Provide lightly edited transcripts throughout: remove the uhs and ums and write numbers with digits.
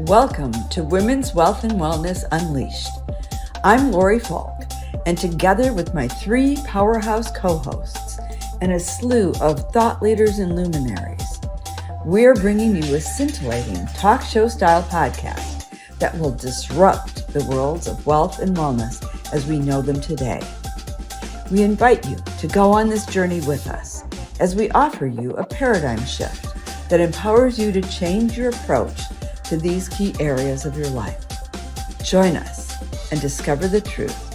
Welcome to Women's Wealth and Wellness Unleashed. I'm Lori Falk, and together with my three powerhouse co-hosts and a slew of thought leaders and luminaries, we're bringing you a scintillating talk show style podcast that will disrupt the worlds of wealth and wellness as we know them today. We invite you to go on this journey with us as we offer you a paradigm shift that empowers you to change your approach to these key areas of your life. Join us and discover the truth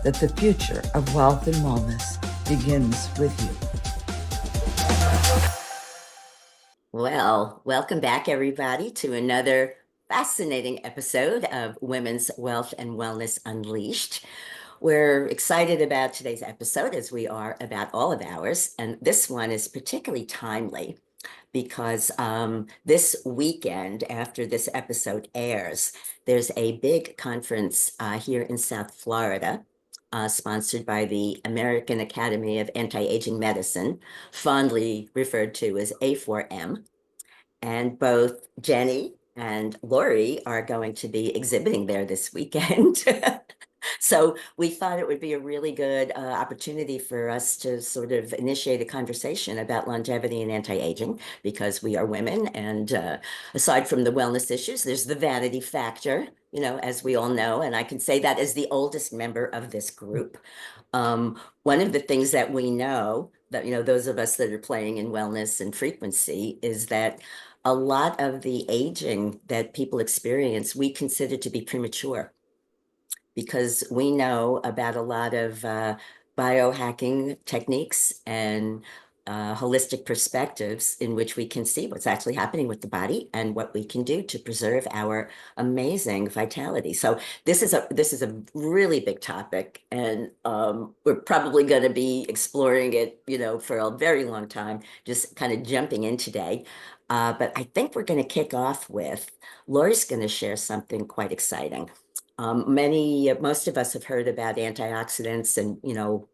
that the future of wealth and wellness begins with you. Well, welcome back, everybody, to another fascinating episode of Women's Wealth and Wellness Unleashed. We're excited about today's episode, as we are about all of ours, and this one is particularly timely because this weekend, after this episode airs, there's a big conference here in South Florida, sponsored by the American Academy of Anti-Aging Medicine, fondly referred to as A4M. And both Jenny and Lori are going to be exhibiting there this weekend. So we thought it would be a really good opportunity for us to sort of initiate a conversation about longevity and anti-aging, because we are women. And aside from the wellness issues, there's the vanity factor, as we all know. And I can say that as the oldest member of this group. One of the things that we know that, those of us that are playing in wellness and frequency, is that a lot of the aging that people experience, we consider to be premature, because we know about a lot of biohacking techniques and holistic perspectives in which we can see what's actually happening with the body and what we can do to preserve our amazing vitality. So this is a really big topic, and we're probably going to be exploring it, for a very long time, just kind of jumping in today. But I think we're going to kick off with Lori's going to share something quite exciting. Most of us have heard about antioxidants and,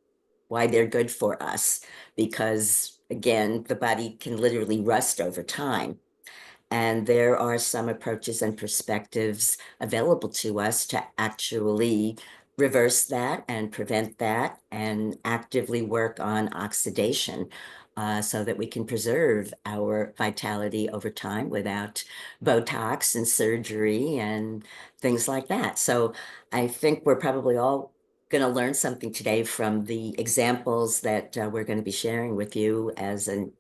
why they're good for us, because again, the body can literally rust over time. And there are some approaches and perspectives available to us to actually reverse that and prevent that and actively work on oxidation, so that we can preserve our vitality over time without Botox and surgery and things like that. So I think we're probably all going to learn something today from the examples that we're going to be sharing with you as an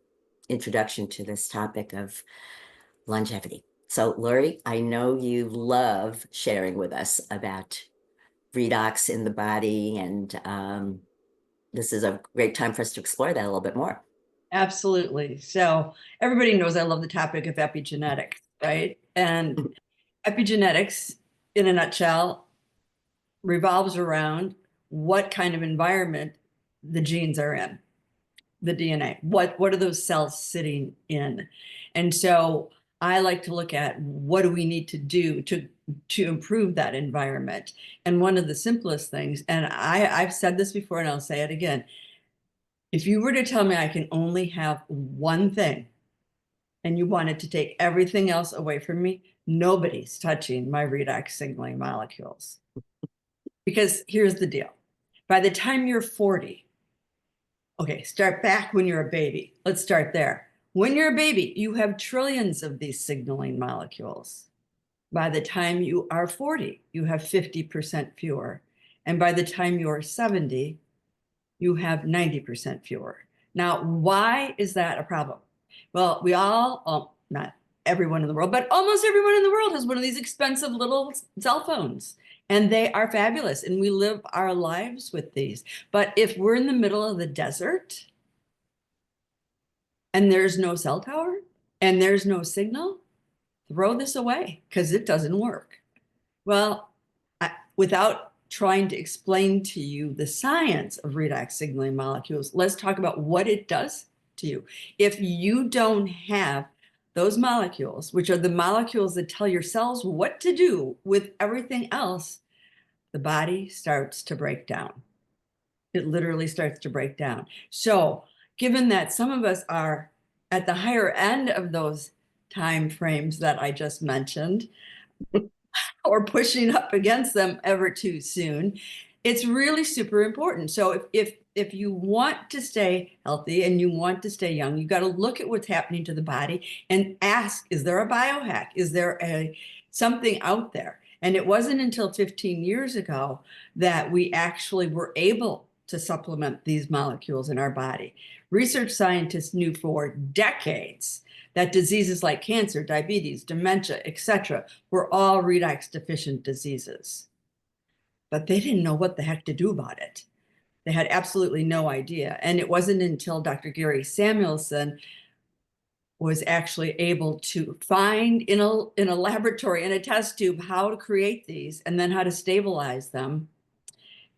introduction to this topic of longevity. So Lori, I know you love sharing with us about redox in the body, and this is a great time for us to explore that a little bit more. Absolutely. So everybody knows I love the topic of epigenetics, right? And epigenetics, in a nutshell, revolves around what kind of environment the genes are in, the DNA. What are those cells sitting in? And so I like to look at what do we need to do to improve that environment. And one of the simplest things, and I've said this before and I'll say it again, if you were to tell me I can only have one thing and you wanted to take everything else away from me, nobody's touching my redox signaling molecules. Because here's the deal. By the time you're 40, okay, start back when you're a baby. Let's start there. When you're a baby, you have trillions of these signaling molecules. By the time you are 40, you have 50% fewer. And by the time you're 70, you have 90% fewer. Now, why is that a problem? Well, we all, not everyone in the world, but almost everyone in the world has one of these expensive little cell phones. And they are fabulous, and we live our lives with these. But if we're in the middle of the desert and there's no cell tower and there's no signal, throw this away because it doesn't work. Well, without trying to explain to you the science of redox signaling molecules, let's talk about what it does to you. If you don't have those molecules, which are the molecules that tell your cells what to do with everything else, the body starts to break down. It literally starts to break down. So given that some of us are at the higher end of those time frames that I just mentioned, or pushing up against them ever too soon. It's really super important. So if you want to stay healthy and you want to stay young, you got to look at what's happening to the body and ask, is there a biohack? Is there something out there? And it wasn't until 15 years ago that we actually were able to supplement these molecules in our body. Research scientists knew for decades that diseases like cancer, diabetes, dementia, etc., were all redox deficient diseases. But they didn't know what the heck to do about it. They had absolutely no idea. And it wasn't until Dr. Gary Samuelson was actually able to find in a laboratory, in a test tube, how to create these and then how to stabilize them.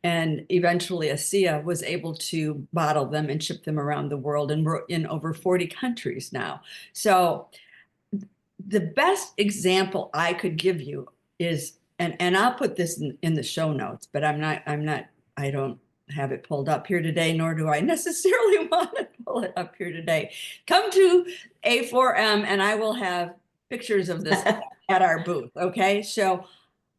And eventually ASEA was able to bottle them and ship them around the world. And we're in over 40 countries now. So the best example I could give you is, and I'll put this in the show notes, but I don't have it pulled up here today, nor do I necessarily want to pull it up here today. Come to A4M and I will have pictures of this at our booth. Okay. So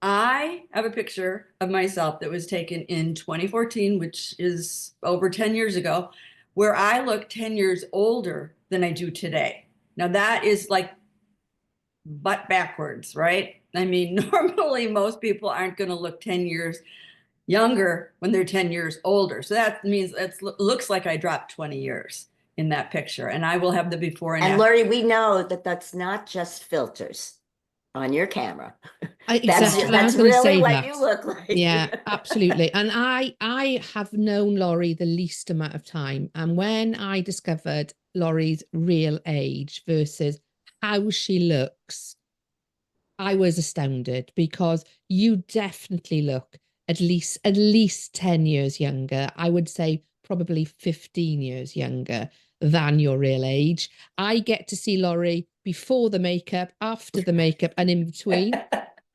I have a picture of myself that was taken in 2014, which is over 10 years ago, where I look 10 years older than I do today. Now that is like butt backwards, right? I mean, normally most people aren't going to look 10 years younger when they're 10 years older. So that means it looks like I dropped 20 years in that picture. And I will have the before and And after. Lori, we know that that's not just filters on your camera. Exactly. I That's was going to really say what that. you look like. Yeah, absolutely. And I have known Laurie the least amount of time. And when I discovered Laurie's real age versus how she looks, I was astounded, because you definitely look at least 10 years younger. I would say probably 15 years younger than your real age. I get to see Laurie before the makeup, after the makeup, and in between.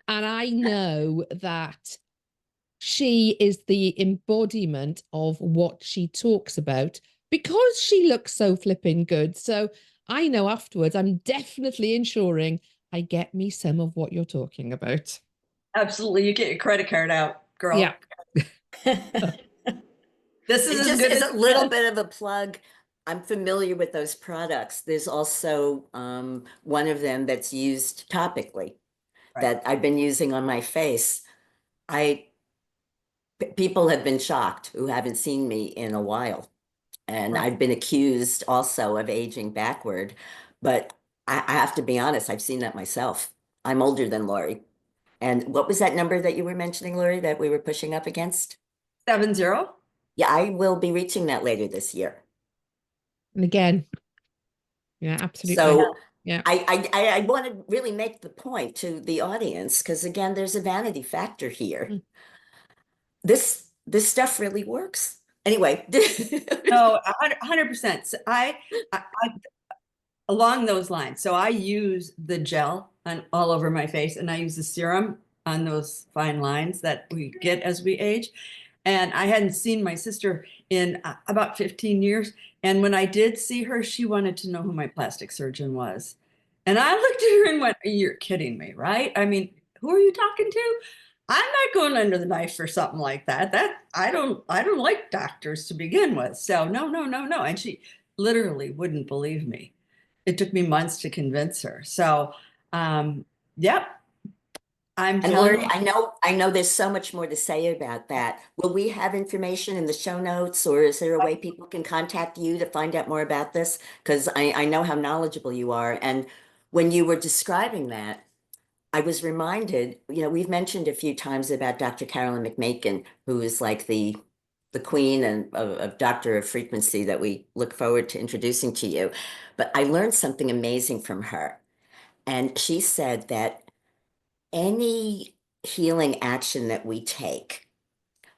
And I know that she is the embodiment of what she talks about, because she looks so flipping good. So I know afterwards, I'm definitely ensuring I get me some of what you're talking about. Absolutely. You get your credit card out, girl. Yeah. This is Just as good as as a little bit of a plug. I'm familiar with those products. There's also one of them that's used topically that I've been using on my face. People have been shocked who haven't seen me in a while. And I've been accused also of aging backward. But I have to be honest, I've seen that myself. I'm older than Lori. And what was that number that you were mentioning, Lori, that we were pushing up against? 70. Yeah, I will be reaching that later this year. And again, yeah, absolutely. So yeah, I want to really make the point to the audience, because again, there's a vanity factor here. Mm. This stuff really works. Anyway. No, 100%. So I along those lines. So I use the gel on all over my face, and I use the serum on those fine lines that we get as we age. And I hadn't seen my sister in about 15 years. And when I did see her, she wanted to know who my plastic surgeon was. And I looked at her and went, "You're kidding me, right? I mean, who are you talking to? I'm not going under the knife for something like that. That I don't like doctors to begin with. So no, no, no, no." And she literally wouldn't believe me. It took me months to convince her. So, yep. I'm And telling Lori, you. I know there's so much more to say about that. Will we have information in the show notes, or is there a way people can contact you to find out more about this? Because I know how knowledgeable you are. And when you were describing that, I was reminded, we've mentioned a few times about Dr. Carolyn McMakin, who is like the queen and of doctor of frequency that we look forward to introducing to you. But I learned something amazing from her. And she said that any healing action that we take,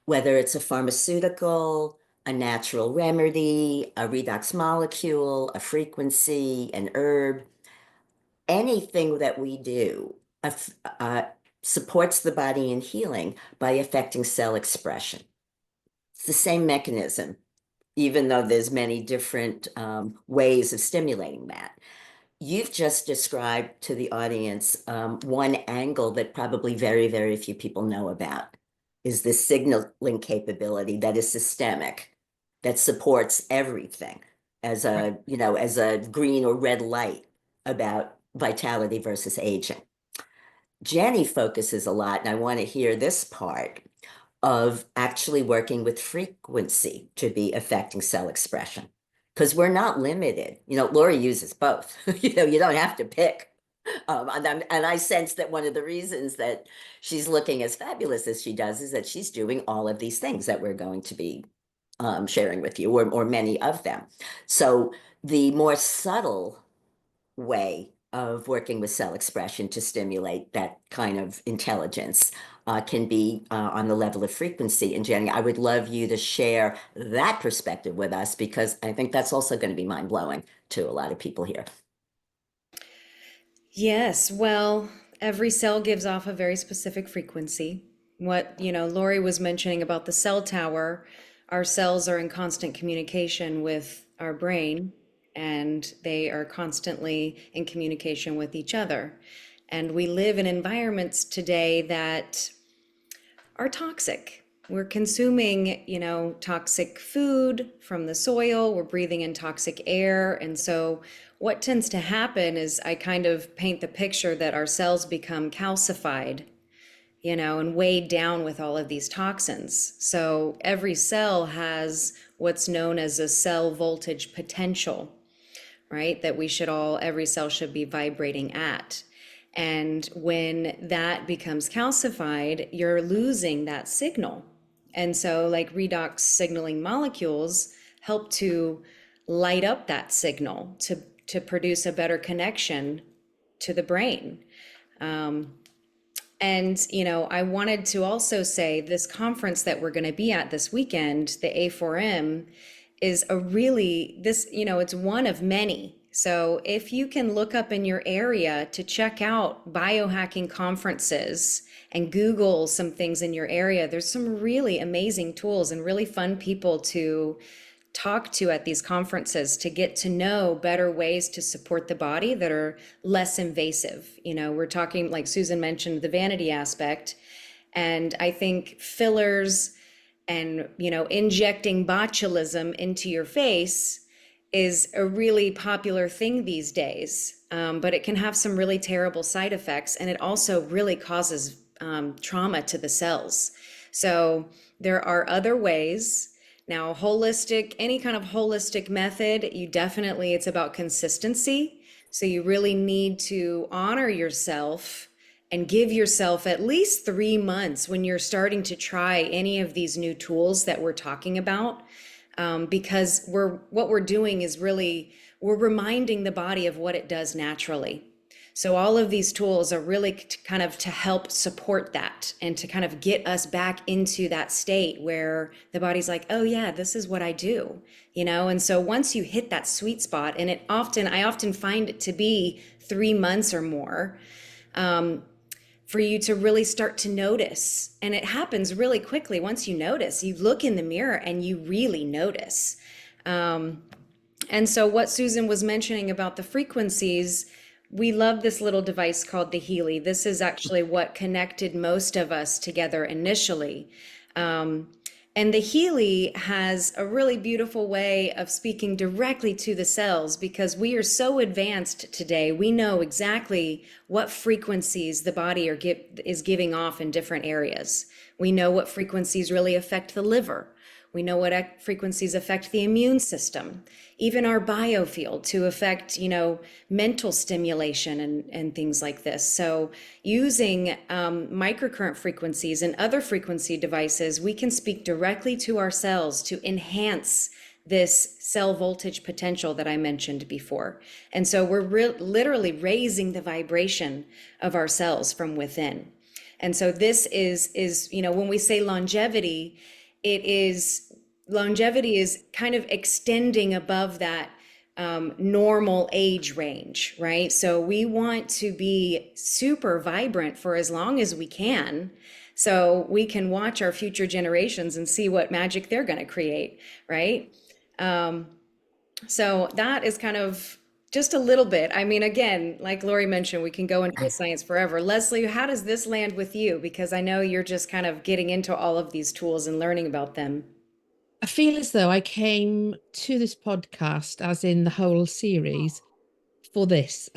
whether it's a pharmaceutical, a natural remedy, a redox molecule, a frequency, an herb, anything that we do supports the body in healing by affecting cell expression. It's the same mechanism, even though there's many different ways of stimulating that. You've just described to the audience one angle that probably very, very few people know about is the signaling capability that is systemic, that supports everything as a, you know, as a green or red light about vitality versus aging. Jenny focuses a lot, and I want to hear this part of actually working with frequency to be affecting cell expression. Because we're not limited. You know, Lori uses both. You know, you don't have to pick. And I sense that one of the reasons that she's looking as fabulous as she does is that she's doing all of these things that we're going to be sharing with you, or many of them. So the more subtle way of working with cell expression to stimulate that kind of intelligence can be on the level of frequency. And Jenny, I would love you to share that perspective with us, because I think that's also going to be mind blowing to a lot of people here. Yes, well, every cell gives off a very specific frequency. What, Lori was mentioning about the cell tower, our cells are in constant communication with our brain, and they are constantly in communication with each other. And we live in environments today that are toxic. We're consuming, toxic food from the soil, we're breathing in toxic air. And so what tends to happen is I kind of paint the picture that our cells become calcified, and weighed down with all of these toxins. So every cell has what's known as a cell voltage potential, right? That every cell should be vibrating at. And when that becomes calcified, you're losing that signal. And so like redox signaling molecules help to light up that signal to produce a better connection to the brain. And, I wanted to also say this conference that we're going to be at this weekend, the A4M, is it's one of many. So if you can look up in your area to check out biohacking conferences and Google some things in your area, there's some really amazing tools and really fun people to talk to at these conferences to get to know better ways to support the body that are less invasive. We're talking, like Susan mentioned, the vanity aspect. And I think fillers and, injecting botulism into your face is a really popular thing these days. But it can have some really terrible side effects. And it also really causes trauma to the cells. So there are other ways. Now, any kind of holistic method, it's about consistency. So you really need to honor yourself and give yourself at least 3 months when you're starting to try any of these new tools that we're talking about. Because what we're doing is we're reminding the body of what it does naturally. So all of these tools are really to help support that and to kind of get us back into that state where the body's like, oh yeah, this is what I do, And so once you hit that sweet spot, and I often find it to be 3 months or more, for you to really start to notice. And it happens really quickly. Once you notice, you look in the mirror and you really notice. And so what Susan was mentioning about the frequencies, we love this little device called the Healy. This is actually what connected most of us together initially. And the Healy has a really beautiful way of speaking directly to the cells, because we are so advanced today. We know exactly what frequencies the body is giving off in different areas. We know what frequencies really affect the liver. We know what frequencies affect the immune system, even our biofield to affect, mental stimulation and things like this. So using microcurrent frequencies and other frequency devices, we can speak directly to our cells to enhance this cell voltage potential that I mentioned before. And so we're literally raising the vibration of our cells from within. And so this is, when we say longevity is kind of extending above that normal age range, right? So we want to be super vibrant for as long as we can, so we can watch our future generations and see what magic they're going to create, right? So that is kind of Just a little bit. I mean, again, like Lori mentioned, we can go into the science forever. Lesley, how does this land with you? Because I know you're just kind of getting into all of these tools and learning about them. I feel as though I came to this podcast, as in the whole series, for this.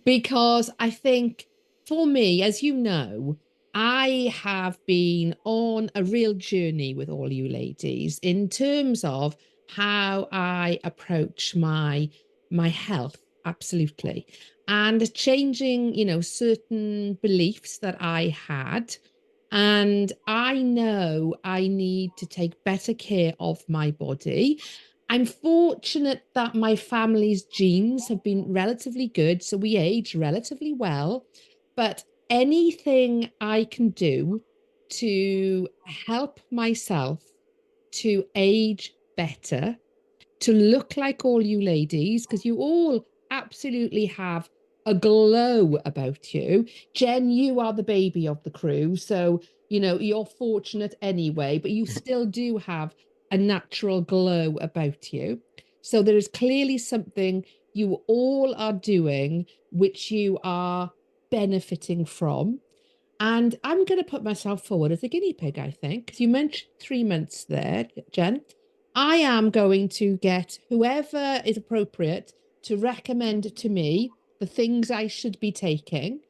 Because I think for me, as you know, I have been on a real journey with all you ladies in terms of how I approach my health, absolutely. And changing, certain beliefs that I had. And I know I need to take better care of my body. I'm fortunate that my family's genes have been relatively good, so we age relatively well. But anything I can do to help myself to age better, to look like all you ladies, because you all absolutely have a glow about you. Jen, you are the baby of the crew. So, you're fortunate anyway, but you still do have a natural glow about you. So there is clearly something you all are doing, which you are benefiting from. And I'm going to put myself forward as a guinea pig, I think, because you mentioned 3 months there, Jen. I am going to get whoever is appropriate to recommend to me the things I should be taking.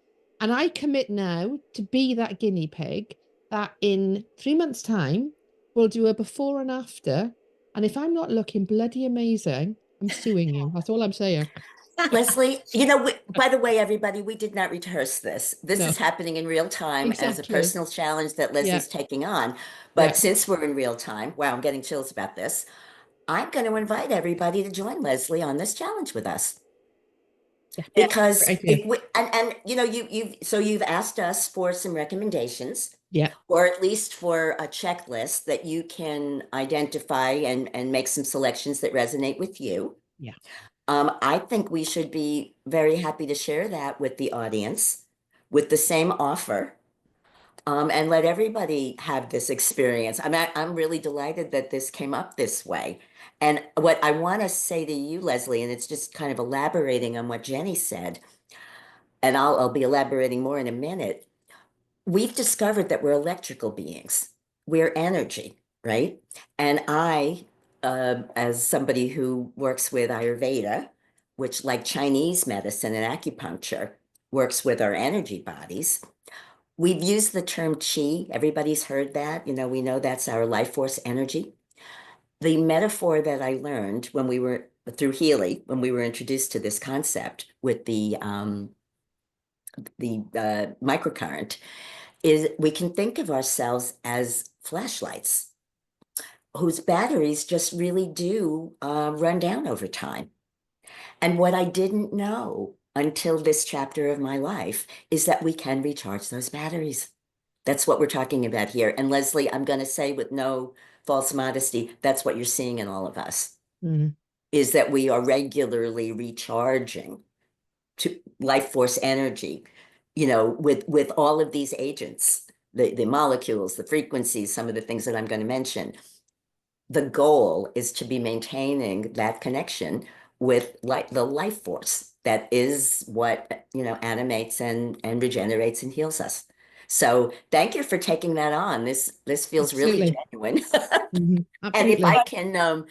And I commit now to be that guinea pig that in 3 months' time, we'll do a before and after. And if I'm not looking bloody amazing, I'm suing you. That's all I'm saying. Lesley, by the way, everybody, we did not rehearse this. This No, is happening in real time as a exactly. personal challenge that Yeah, Leslie's taking on. yeah, But since we're in real time, wow, I'm getting chills about this. I'm going to invite everybody to join Lesley on this challenge with us yeah. Yeah. because Right here. if we, and you've asked us for some recommendations Yeah, or at least for a checklist that you can identify and make some selections that resonate with you. yeah. I think we should be very happy to share that with the audience with the same offer, and let everybody have this experience. I'm really delighted that this came up this way. And what I want to say to you, Lesley, and it's just kind of elaborating on what Jenny said, and I'll be elaborating more in a minute. We've discovered that we're electrical beings. We're energy, right? And as somebody who works with Ayurveda, which like Chinese medicine and acupuncture works with our energy bodies, we've used the term chi. Everybody's heard that. We know that's our life force energy. The metaphor that I learned when we were through Healy, when we were introduced to this concept with the microcurrent, is we can think of ourselves as flashlights whose batteries just really do run down over time. And what I didn't know until this chapter of my life is that we can recharge those batteries. That's what we're talking about here. And Lesley, I'm going to say with no false modesty, that's what you're seeing in all of us, Mm. is that we are regularly recharging to life force energy, with all of these agents, the molecules, the frequencies, some of the things that I'm going to mention. The goal is to be maintaining that connection with the life force that is what animates and regenerates and heals us. So thank you for taking that on. This feels really Absolutely. genuine. Mhm. And if Absolutely. I can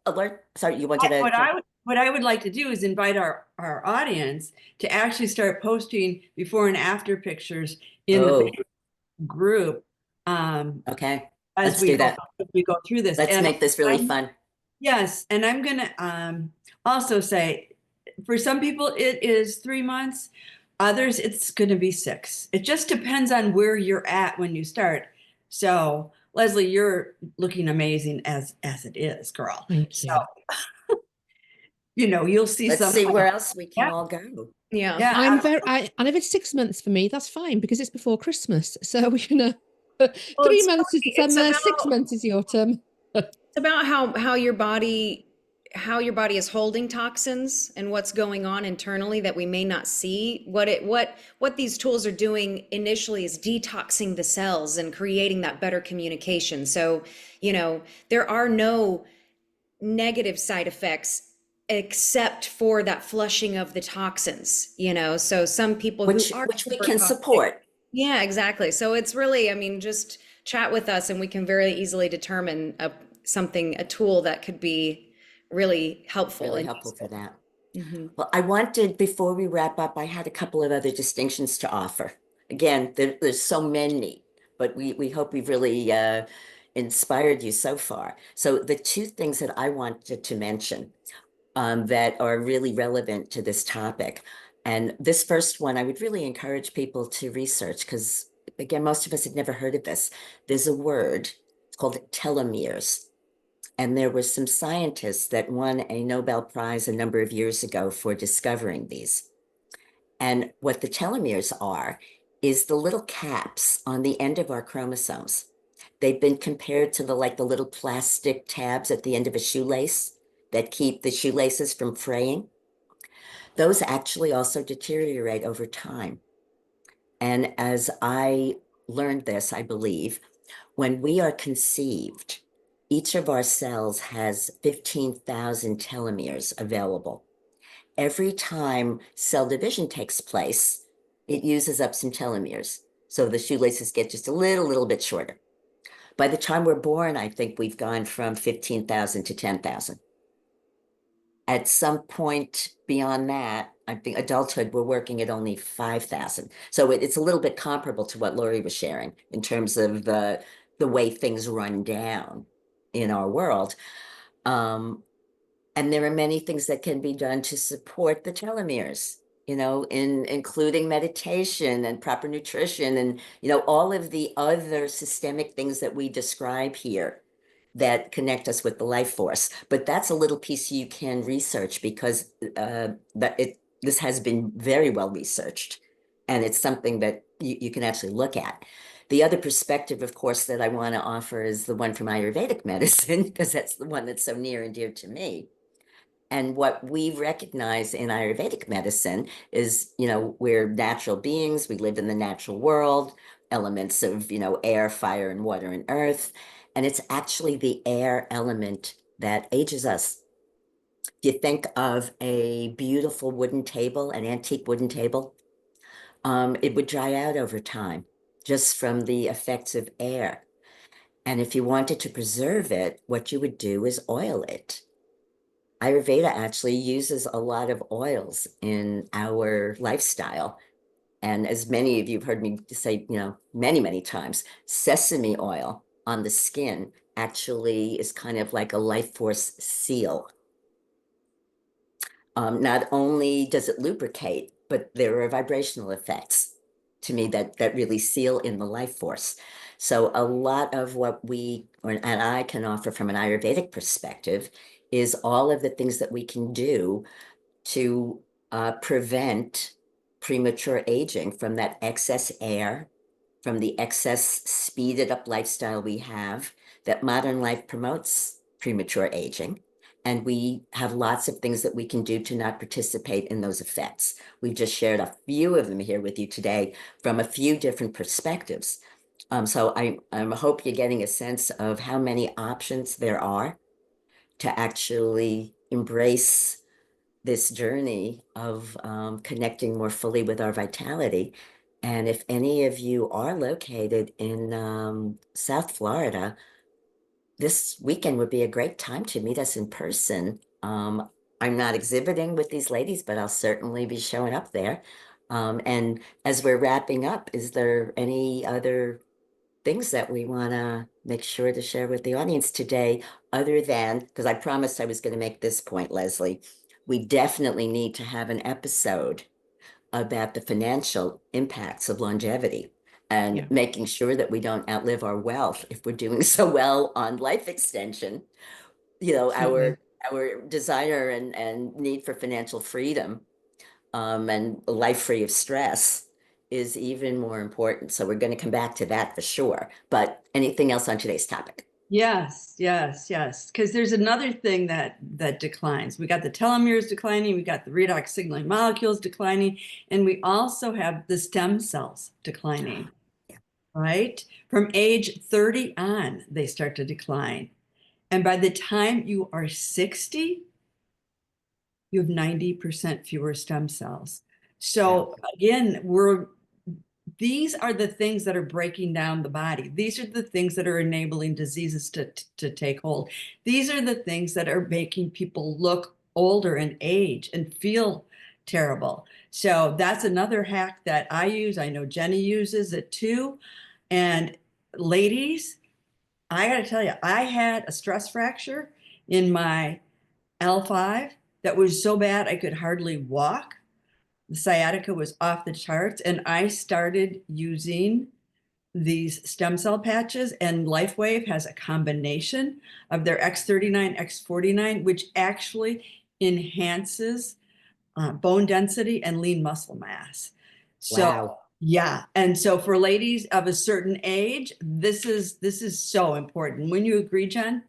alert, sorry, you wanted to. What I would like to do is invite our audience to actually start posting before and after pictures in the Oh, Facebook group okay. as Let's do that. we go through this. Let's And make this really I'm, fun. yes, and I'm gonna also say for some people it is 3 months, others it's gonna be 6. It just depends on where you're at when you start. So Lesley, you're looking amazing as it is, girl. Thank So you. you'll see Let's some. see where else we can Yeah, all go. Yeah. yeah. And if it's 6 months for me, that's fine because it's before Christmas. So, Well, 3 months is the it's summer, about 6 months is the autumn. it's about how your body is holding toxins and what's going on internally that we may not see. What these tools are doing initially is detoxing the cells and creating that better communication. So, there are no negative side effects except for that flushing of the toxins, you know. So some people who are which we super can toxic, support. yeah, exactly. So it's really, I mean, just chat with us and we can very easily determine a tool that could be really helpful Really and helpful for useful. that. Hmm. Well, I wanted, before we wrap up, I had a couple of other distinctions to offer. Again, there's so many, but we hope we've really inspired you so far. So the two things that I wanted to mention that are really relevant to this topic. And this first one, I would really encourage people to research because, again, most of us had never heard of this. There's a word, it's called telomeres. And there were some scientists that won a Nobel Prize a number of years ago for discovering these. And what the telomeres are is the little caps on the end of our chromosomes. They've been compared to the little plastic tabs at the end of a shoelace that keep the shoelaces from fraying. Those actually also deteriorate over time. And as I learned this, I believe, when we are conceived, each of our cells has 15,000 telomeres available. Every time cell division takes place, it uses up some telomeres. So the shoelaces get just a little bit shorter. By the time we're born, I think we've gone from 15,000 to 10,000. At some point beyond that, I think adulthood, we're working at only 5,000. So it's a little bit comparable to what Lori was sharing in terms of the way things run down in our world. And there are many things that can be done to support the telomeres, including meditation and proper nutrition and, all of the other systemic things that we describe here that connect us with the life force. But that's a little piece you can research because this has been very well researched, and it's something that you can actually look at. The other perspective, of course, that I want to offer is the one from Ayurvedic medicine, because that's the one that's so near and dear to me. And what we recognize in Ayurvedic medicine is, we're natural beings, we live in the natural world, elements of, air, fire, and water and earth. And it's actually the air element that ages us. If you think of a beautiful wooden table, an antique wooden table, it would dry out over time just from the effects of air. And if you wanted to preserve it, what you would do is oil it. Ayurveda actually uses a lot of oils in our lifestyle. And as many of you have heard me say, many, many times, sesame oil on the skin actually is kind of like a life force seal. Not only does it lubricate, but there are vibrational effects to me that really seal in the life force. So a lot of what and I can offer from an Ayurvedic perspective is all of the things that we can do to prevent premature aging from that excess air, from the excess speeded up lifestyle we have, that modern life promotes premature aging. And we have lots of things that we can do to not participate in those effects. We've just shared a few of them here with you today from a few different perspectives. So I hope you're getting a sense of how many options there are to actually embrace this journey of connecting more fully with our vitality. And if any of you are located in South Florida, this weekend would be a great time to meet us in person. I'm not exhibiting with these ladies, but I'll certainly be showing up there. And as we're wrapping up, is there any other things that we want to make sure to share with the audience today, other than, because I promised I was going to make this point, Lesley, we definitely need to have an episode about the financial impacts of longevity and making sure that we don't outlive our wealth if we're doing so well on life extension. Our desire and need for financial freedom and a life free of stress is even more important. So we're going to come back to that for sure. But anything else on today's topic? Yes. Because there's another thing that declines. We got the telomeres declining, we got the redox signaling molecules declining, and we also have the stem cells declining, right? From age 30 on, they start to decline. And by the time you are 60, you have 90% fewer stem cells. So again, these are the things that are breaking down the body. These are the things that are enabling diseases to take hold. These are the things that are making people look older and age and feel terrible. So that's another hack that I use. I know Jenny uses it too. And ladies, I got to tell you, I had a stress fracture in my L5 that was so bad I could hardly walk. The sciatica was off the charts, and I started using these stem cell patches, and LifeWave has a combination of their X39, X49, which actually enhances bone density and lean muscle mass. So Wow. yeah, and so for ladies of a certain age, this is so important. Wouldn't you agree, Jen?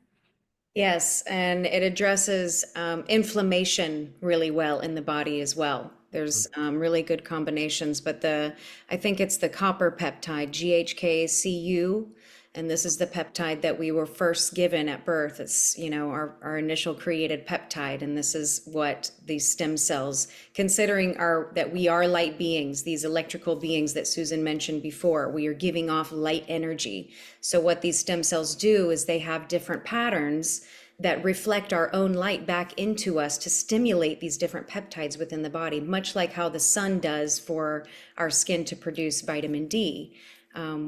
Yes, and it addresses inflammation really well in the body as well. There's really good combinations, but I think it's the copper peptide, GHK-Cu, and this is the peptide that we were first given at birth. It's, our initial created peptide, and this is what these stem cells, considering that we are light beings, these electrical beings that Susan mentioned before, we are giving off light energy. So what these stem cells do is they have different patterns that reflect our own light back into us to stimulate these different peptides within the body, much like how the sun does for our skin to produce vitamin D,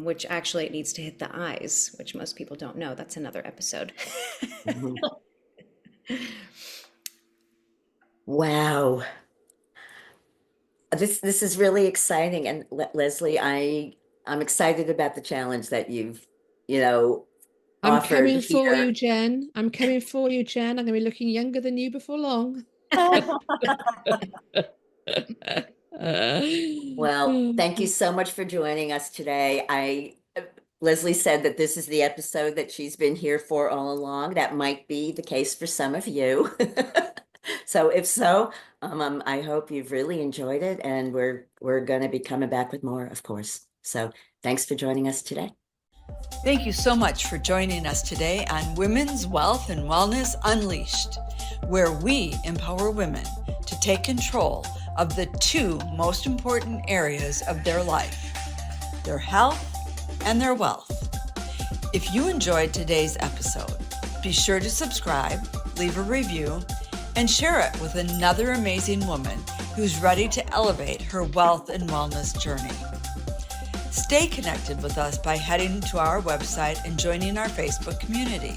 which actually it needs to hit the eyes, which most people don't know. That's another episode. Wow. This is really exciting. And Lesley, I'm excited about the challenge that you've, I'm offered coming for here. you, Jen. I'm coming for you, Jen. I'm going to be looking younger than you before long. Well, thank you so much for joining us today. Lesley said that this is the episode that she's been here for all along. That might be the case for some of you. So if so, I hope you've really enjoyed it, and we're going to be coming back with more, of course. So thanks for joining us today. Thank you so much for joining us today on Women's Wealth and Wellness Unleashed, where we empower women to take control of the two most important areas of their life, their health and their wealth. If you enjoyed today's episode, be sure to subscribe, leave a review, and share it with another amazing woman who's ready to elevate her wealth and wellness journey. Stay connected with us by heading to our website and joining our Facebook community.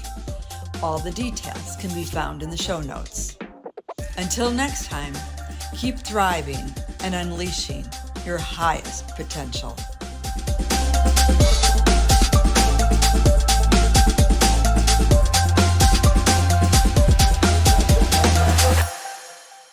All the details can be found in the show notes. Until next time, keep thriving and unleashing your highest potential.